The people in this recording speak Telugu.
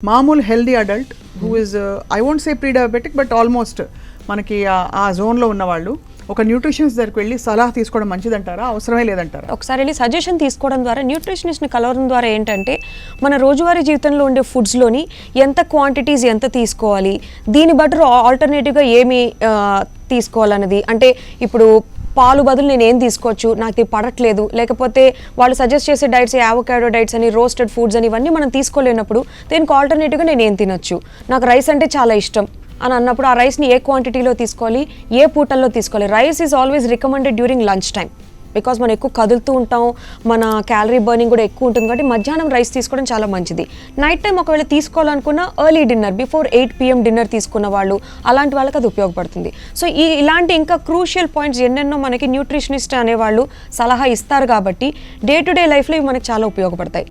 మామూలు healthy adult who is I won't say pre diabetic but almost మనకి ఆ జోన్లో ఉన్నవాళ్ళు ఒక న్యూట్రిషన్స్ దగ్గరికి వెళ్ళి సలహా తీసుకోవడం మంచిదంటారా, అవసరమే లేదంటారా? ఒకసారి వెళ్ళి సజెషన్ తీసుకోవడం ద్వారా, న్యూట్రిషనిస్ట్ని కలవడం ద్వారా ఏంటంటే మన రోజువారీ జీవితంలో ఉండే ఫుడ్స్లోని ఎంత క్వాంటిటీస్ ఎంత తీసుకోవాలి, దీని బట్టి ఆల్టర్నేటివ్గా ఏమి తీసుకోవాలన్నది, అంటే ఇప్పుడు పాలు బదులు నేను ఏం తీసుకోవచ్చు, నాకు ఇది పడట్లేదు, లేకపోతే వాళ్ళు సజెస్ట్ చేసే డైట్స్ అవకాడో డైట్స్ అని, రోస్టెడ్ ఫుడ్స్ అని, ఇవన్నీ మనం తీసుకోలేనప్పుడు దీనికి ఆల్టర్నేటివ్గా నేను ఏం తినొచ్చు, నాకు రైస్ అంటే చాలా ఇష్టం అని అన్నప్పుడు ఆ రైస్ని ఏ క్వాంటిటీలో తీసుకోవాలి, ఏ పూటల్లో తీసుకోవాలి. Rice is always recommended during lunch time, because మనం ఎక్కువ కదులుతూ ఉంటాం, మన క్యాలరీ బర్నింగ్ కూడా ఎక్కువ ఉంటుంది కాబట్టి మధ్యాహ్నం రైస్ తీసుకోవడం చాలా మంచిది. నైట్ టైం ఒకవేళ తీసుకోవాలనుకున్న early dinner before 8 PM dinner తీసుకున్న వాళ్ళు, అలాంటి వాళ్ళకి అది ఉపయోగపడుతుంది. సో ఇలాంటి ఇంకా క్రూషియల్ పాయింట్స్ ఎన్నెన్నో మనకి న్యూట్రిషనిస్ట్ అనేవాళ్ళు సలహా ఇస్తారు కాబట్టి డే టు డే లైఫ్లో ఇవి మనకి చాలా ఉపయోగపడతాయి.